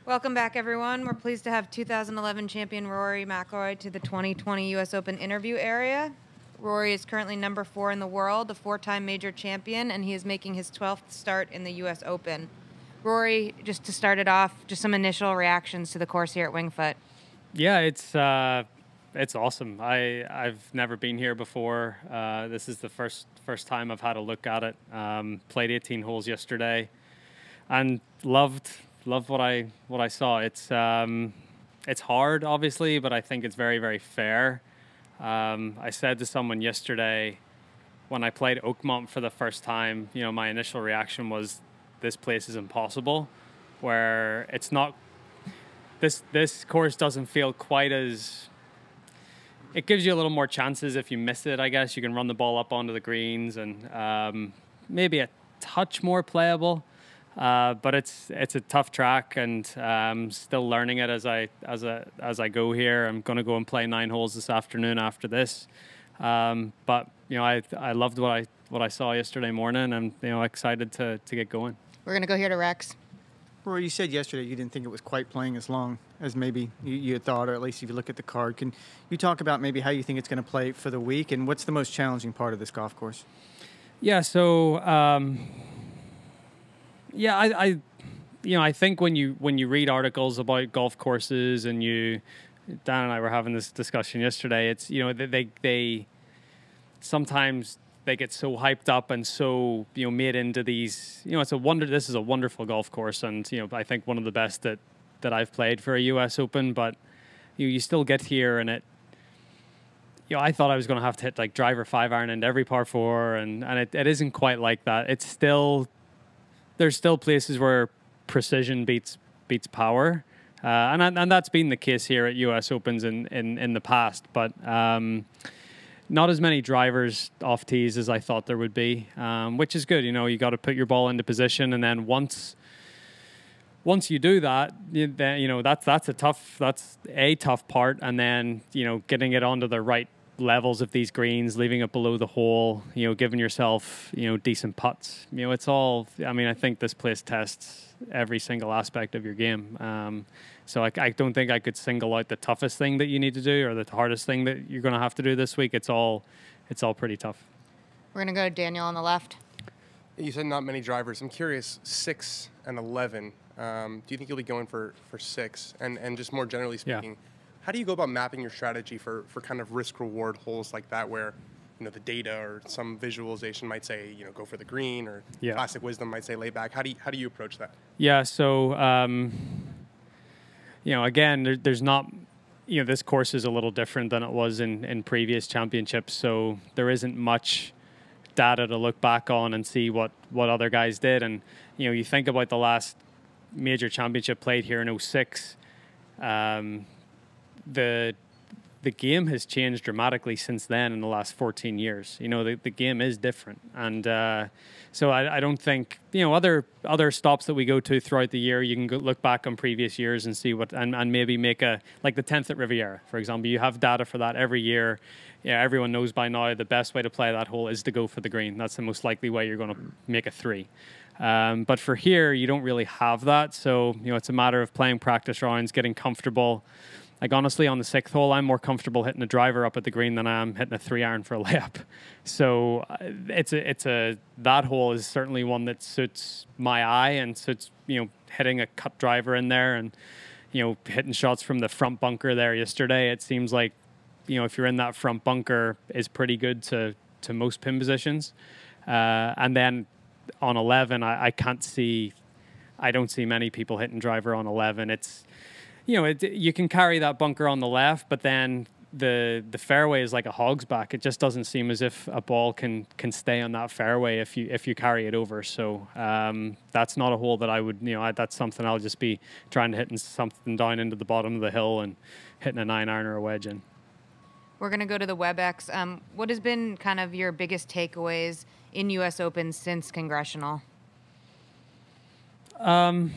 Welcome back, everyone. We're pleased to have 2011 champion Rory McIlroy to the 2020 U.S. Open interview area. Rory is currently number 4 in the world, a 4-time major champion, and he is making his 12th start in the U.S. Open. Rory, just to start it off, just some initial reactions to the course here at Winged Foot. Yeah, it's awesome. I've never been here before. This is the first time I've had a look at it. Played 18 holes yesterday, and loved what I saw. It's hard, obviously, but I think it's very, very fair. I said to someone yesterday when I played Oakmont for the first time, my initial reaction was, this place is impossible, where it's not, this course doesn't feel quite as, it gives you a little more chances if you miss it, I guess. You can run the ball up onto the greens and maybe a touch more playable. But it's a tough track, and still learning it as I go here. I'm going to go and play 9 holes this afternoon after this. But I loved what I saw yesterday morning, and excited to get going. We're going to go here to Rex. Rory, you said yesterday you didn't think it was quite playing as long as maybe you had thought, or at least if you look at the card. Can you talk about maybe how you think it's going to play for the week, and what's the most challenging part of this golf course? Yeah, so I think when you read articles about golf courses, and Dan and I were having this discussion yesterday, it's they sometimes they get so hyped up and so made into these, it's a wonder. This is a wonderful golf course, and I think one of the best that I've played for a US Open. But you still get here, and I thought I was going to have to hit like driver 5-iron into every par 4, and it isn't quite like that. It's still, there's still places where precision beats power, and that's been the case here at US Opens in the past. But not as many drivers off tees as I thought there would be, which is good. You got to put your ball into position, and then once you do that, that's a tough part, and then getting it onto the right levels of these greens, leaving it below the hole, giving yourself decent putts. It's all, I think this place tests every single aspect of your game. So I don't think I could single out the toughest thing that you need to do or the hardest thing that you're going to have to do this week. It's all pretty tough. We're going to go to Daniel on the left. You said not many drivers. I'm curious, 6 and 11. Do you think you'll be going for 6? And just more generally speaking, yeah. How do you go about mapping your strategy for kind of risk-reward holes like that, where the data or some visualization might say go for the green, or classic wisdom might say lay back? How do you approach that? Yeah, so again, there's not, this course is a little different than it was in previous championships, so there isn't much data to look back on and see what other guys did. And you think about the last major championship played here in 2006. The game has changed dramatically since then in the last 14 years. The game is different. And so I don't think, other stops that we go to throughout the year, you can look back on previous years and see and maybe make like the 10th at Riviera, for example. You have data for that every year. Yeah, everyone knows by now the best way to play that hole is to go for the green. That's the most likely way you're going to make a 3. But for here, you don't really have that. So, it's a matter of playing practice rounds, getting comfortable. Like, honestly, on the 6th hole, I'm more comfortable hitting a driver up at the green than I am hitting a 3-iron for a layup. So that hole is certainly one that suits my eye and suits, hitting a cut driver in there and, hitting shots from the front bunker there yesterday. It seems like, if you're in that front bunker, is pretty good to most pin positions. And then on 11, I don't see many people hitting driver on 11. It's, you can carry that bunker on the left, but then the fairway is like a hog's back. It just doesn't seem as if a ball can stay on that fairway if you carry it over. So that's not a hole that I would, that's something I'll just be trying to hit something down into the bottom of the hill and hitting a 9-iron or a wedge in. We're going to go to the WebEx. What has been kind of your biggest takeaways in U.S. Open since Congressional? I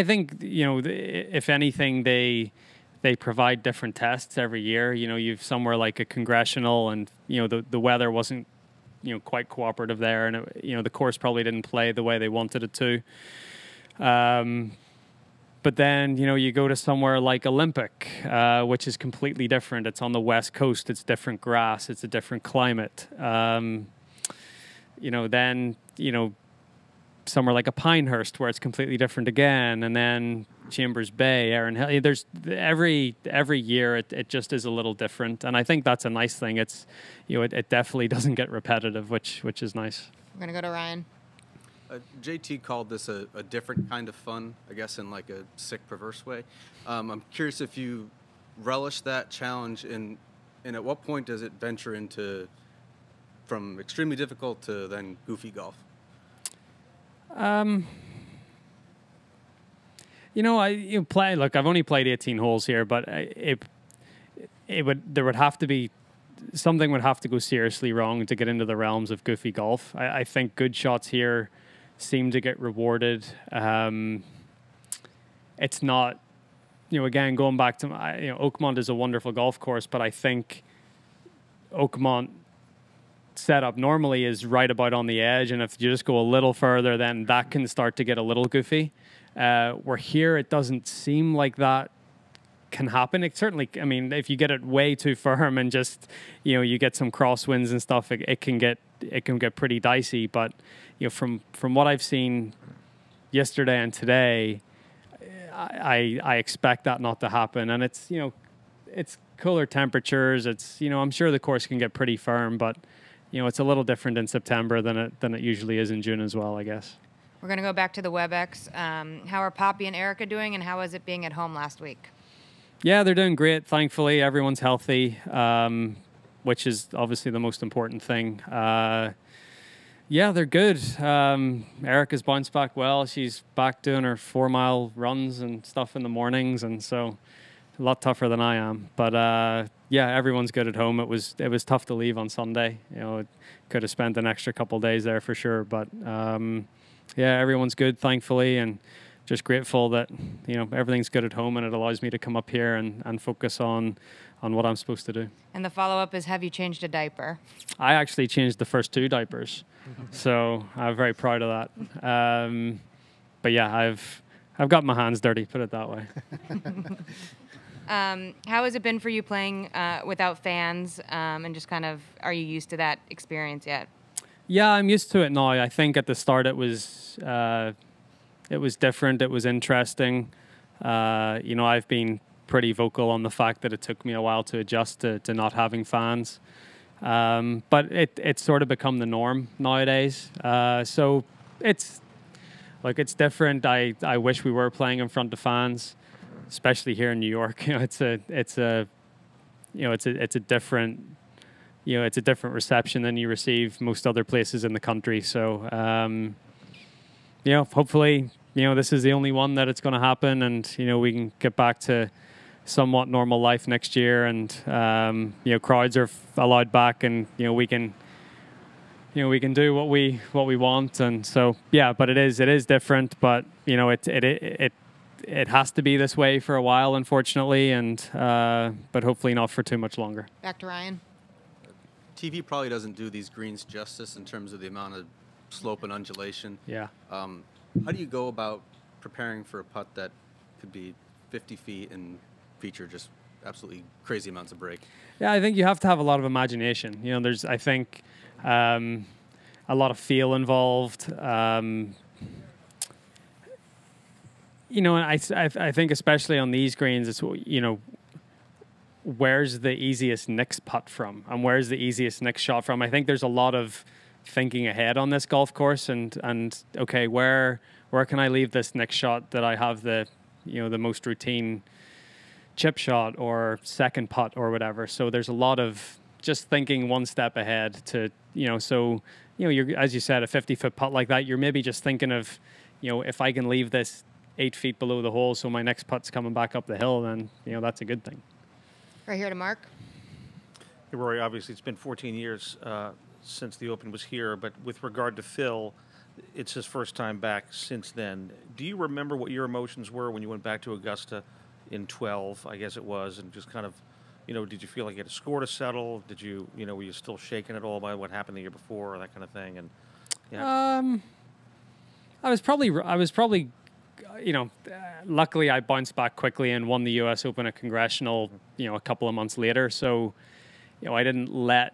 think, if anything, they provide different tests every year. You've somewhere like a Congressional, and, the weather wasn't quite cooperative there, and the course probably didn't play the way they wanted it to. But then, you go to somewhere like Olympic, which is completely different. It's on the West Coast. It's different grass. It's a different climate. Then, somewhere like a Pinehurst where it's completely different again. And then Chambers Bay, Erin Hill. There's every year it just is a little different. And I think that's a nice thing. It's, it definitely doesn't get repetitive, which is nice. We're going to go to Ryan. JT called this a different kind of fun, I guess, in like a sick, perverse way. I'm curious if you relish that challenge, and at what point does it venture into from extremely difficult to then goofy golf? I play. Look, I've only played 18 holes here, but there would have to be something would have to go seriously wrong to get into the realms of goofy golf. I think good shots here seem to get rewarded. It's not, again, going back to Oakmont is a wonderful golf course, but I think Oakmont setup normally is right about on the edge, and if you just go a little further, then that can start to get a little goofy. Where here, it doesn't seem like that can happen. It certainly, if you get it way too firm and just, you get some crosswinds and stuff, it can get pretty dicey. But from what I've seen yesterday and today, I expect that not to happen. And it's it's cooler temperatures. It's I'm sure the course can get pretty firm, but it's a little different in September than it usually is in June as well, I guess. We're going to go back to the WebEx. How are Poppy and Erica doing, and how was it being at home last week? Yeah, they're doing great. Thankfully, everyone's healthy, which is obviously the most important thing. Yeah, they're good. Erica's bounced back well. She's back doing her 4-mile runs and stuff in the mornings, and so a lot tougher than I am. But yeah, everyone's good at home. It was tough to leave on Sunday. Could have spent an extra couple of days there for sure. But yeah, everyone's good, thankfully, and just grateful that everything's good at home, and it allows me to come up here and focus on what I'm supposed to do. And the follow-up is, have you changed a diaper? I actually changed the first 2 diapers, so I'm very proud of that. But yeah, I've got my hands dirty, put it that way. How has it been for you playing without fans, and just kind of, are you used to that experience yet? Yeah, I'm used to it now. I think at the start it was different. It was interesting. I've been pretty vocal on the fact that it took me a while to adjust to not having fans. But it's sort of become the norm nowadays. So it's different. I wish we were playing in front of fans, especially here in New York. It's a different reception than you receive most other places in the country. So hopefully this is the only one that it's going to happen, and we can get back to somewhat normal life next year, and crowds are allowed back, and we can do what we want. And so yeah, but it is different, but it has to be this way for a while, unfortunately, and but hopefully not for too much longer. Back to Ryan. TV probably doesn't do these greens justice in terms of the amount of slope and undulation. Yeah. How do you go about preparing for a putt that could be 50 feet and feature just absolutely crazy amounts of break? Yeah, I think you have to have a lot of imagination. There's, I think, a lot of feel involved. And I think especially on these greens, it's, where's the easiest next putt from, and where's the easiest next shot from? I think there's a lot of thinking ahead on this golf course, and okay, where can I leave this next shot that I have the most routine chip shot or second putt or whatever. So there's a lot of just thinking one step ahead to you're, as you said, a 50-foot putt like that, you're maybe just thinking of if I can leave this 8 feet below the hole so my next putt's coming back up the hill, then that's a good thing. Right here to Mark. Hey, Rory, obviously it's been 14 years since the Open was here, but with regard to Phil, it's his first time back since then. Do you remember what your emotions were when you went back to Augusta in 12, I guess it was, and just kind of did you feel like you had a score to settle? Did you, were you still shaken at all by what happened the year before or that kind of thing? And yeah. I was probably, luckily I bounced back quickly and won the U.S. Open at Congressional, a couple of months later. So, I didn't let,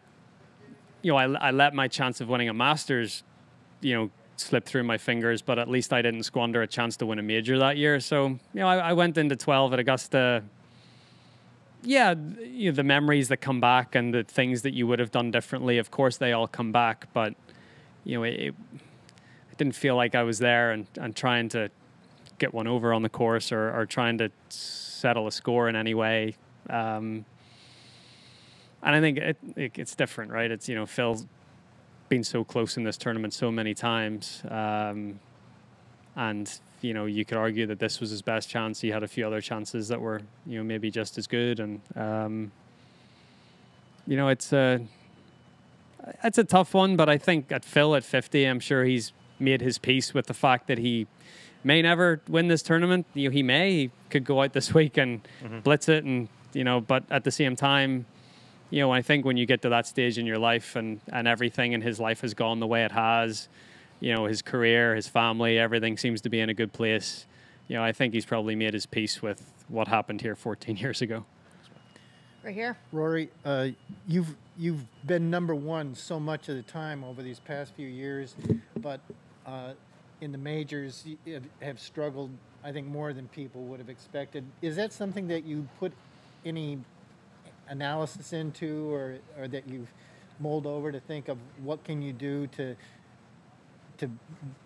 I let my chance of winning a Masters, slip through my fingers, but at least I didn't squander a chance to win a major that year. So, I went into 12 at Augusta. Yeah, the memories that come back and the things that you would have done differently, of course, they all come back. But, it didn't feel like I was there and trying to get one over on the course or trying to settle a score in any way. And I think it's different, right? It's, Phil's been so close in this tournament so many times. And, you could argue that this was his best chance. He had a few other chances that were, maybe just as good. And, it's a tough one, but I think at Phil at 50, I'm sure he's made his peace with the fact that he may never win this tournament. He could go out this week and blitz it, and but at the same time, I think when you get to that stage in your life and everything in his life has gone the way it has, his career, his family, everything seems to be in a good place. I think he's probably made his peace with what happened here 14 years ago. Right here. Rory, you've been number one so much of the time over these past few years, but in the majors you have struggled, I think, more than people would have expected. Is that something that you put any analysis into, or that you've mulled over to think of what can you do to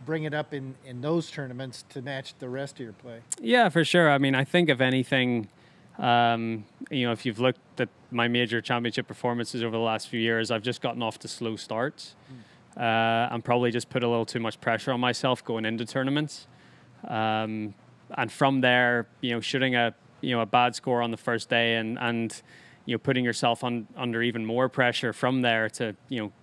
bring it up in those tournaments to match the rest of your play? Yeah, for sure. I mean, I think if anything, if you've looked at my major championship performances over the last few years, I've just gotten off to slow starts. And probably just put a little too much pressure on myself going into tournaments. And from there, shooting a bad score on the first day and putting yourself under even more pressure from there to,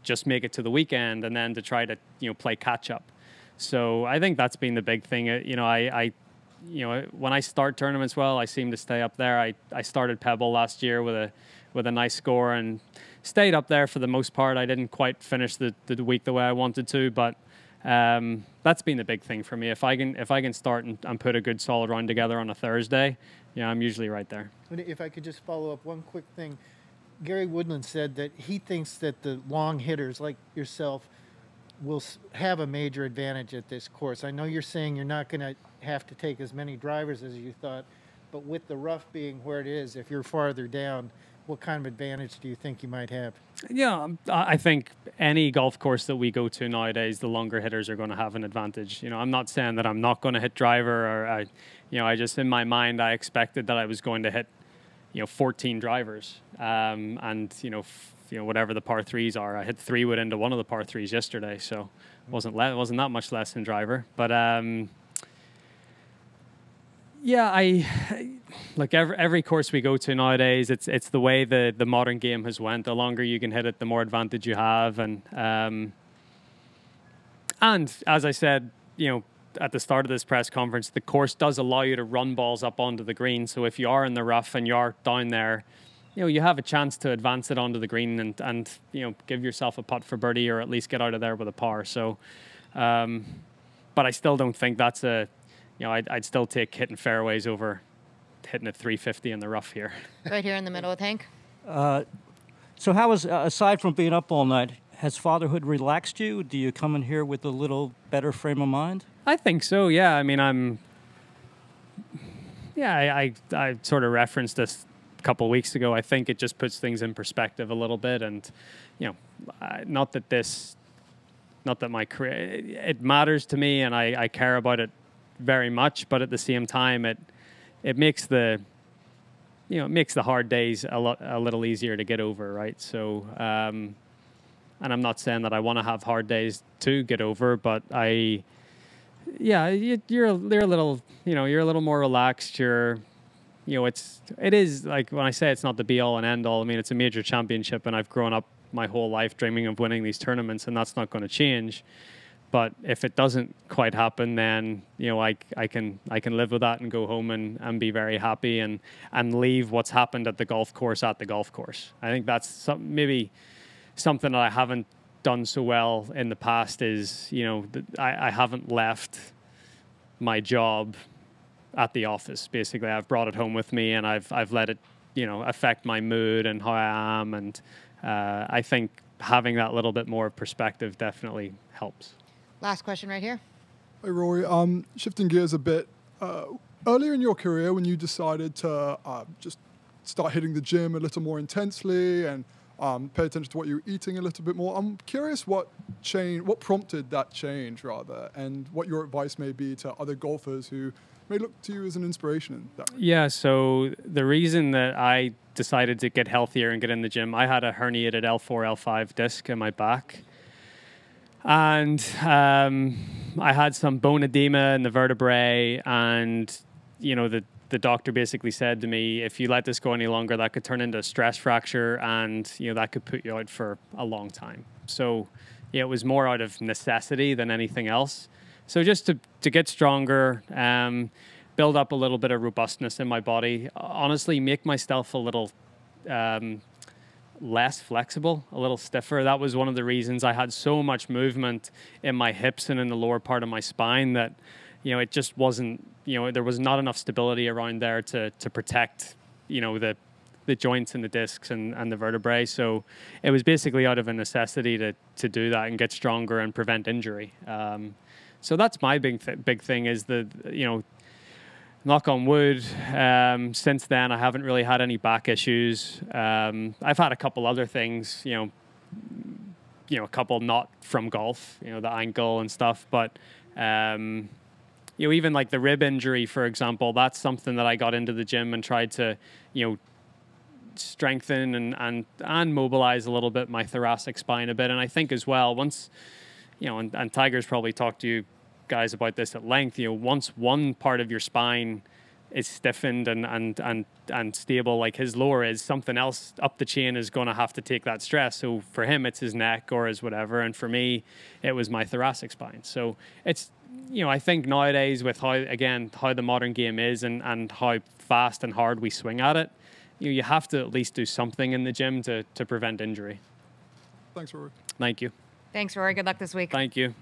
just make it to the weekend and then to try to, play catch up. So I think that's been the big thing. When I start tournaments well, I seem to stay up there. I started Pebble last year with a nice score and stayed up there for the most part. I didn't quite finish the week the way I wanted to, but that's been the big thing for me. If I can start and put a good solid round together on a Thursday, I'm usually right there. If I could just follow up one quick thing. Gary Woodland said that he thinks that the long hitters like yourself will have a major advantage at this course. I know you're saying you're not going to have to take as many drivers as you thought, but with the rough being where it is, if you're farther down, what kind of advantage do you think you might have? Yeah, I think any golf course that we go to nowadays, the longer hitters are going to have an advantage. I'm not saying that I'm not going to hit driver, or I just, in my mind, I expected that I was going to hit, 14 drivers, and whatever the par threes are. I hit 3 wood into one of the par threes yesterday, so wasn't that much less than driver, but like every course we go to nowadays, it's the way the modern game has went. The longer you can hit it, the more advantage you have. And as I said, at the start of this press conference, the course does allow you to run balls up onto the green. So if you are in the rough and you are down there, you have a chance to advance it onto the green and give yourself a putt for birdie, or at least get out of there with a par. So, but I still don't think that's I'd still take hitting fairways over hitting at 350 in the rough here. Right here in the middle with Hank. So how was, aside from being up all night, has fatherhood relaxed you? Do you come in here with a little better frame of mind? I think so, yeah. I mean, I sort of referenced this a couple of weeks ago. I think it just puts things in perspective a little bit. And, not that my career, it matters to me and I care about it very much, but at the same time, it makes the hard days a little easier to get over, right? So, and I'm not saying that I want to have hard days to get over, but you're a little more relaxed. It is like when I say it's not the be all and end all. I mean, it's a major championship, and I've grown up my whole life dreaming of winning these tournaments, and that's not going to change. But if it doesn't quite happen, then I can live with that and go home and be very happy and leave what's happened at the golf course at the golf course. I think that's maybe something that I haven't done so well in the past is I haven't left my job at the office. Basically, I've brought it home with me and I've let it affect my mood and how I am, and I think having that little bit more perspective definitely helps. Last question right here. Hey, Rory. Shifting gears a bit. Earlier in your career, when you decided to just start hitting the gym a little more intensely and pay attention to what you're eating a little bit more, I'm curious what prompted that change, rather, and what your advice may be to other golfers who may look to you as an inspiration in that. Yeah, so the reason that I decided to get healthier and get in the gym, I had a herniated L4, L5 disc in my back. And I had some bone edema in the vertebrae, and the doctor basically said to me, if you let this go any longer, that could turn into a stress fracture, and that could put you out for a long time. So it was more out of necessity than anything else. So just to get stronger, build up a little bit of robustness in my body, honestly make myself a little less flexible, a little stiffer. That was one of the reasons I had so much movement in my hips and in the lower part of my spine that, it just wasn't, there was not enough stability around there to protect, the joints and the discs and the vertebrae. So it was basically out of a necessity to do that and get stronger and prevent injury. So that's my big thing is knock on wood, since then I haven't really had any back issues. I've had a couple other things, a couple not from golf, the ankle and stuff, but even like the rib injury, for example, that's something that I got into the gym and tried to, strengthen and mobilize a little bit my thoracic spine a bit. And I think as well, once, and Tiger's probably talked to you guys about this at length, once one part of your spine is stiffened and stable like his lower is, something else up the chain is going to have to take that stress. So for him it's his neck or his whatever, and for me it was my thoracic spine. So it's I think nowadays with how the modern game is and how fast and hard we swing at it, you have to at least do something in the gym to prevent injury. Thanks, Rory. Thank you. Thanks, Rory. Good luck this week. Thank you.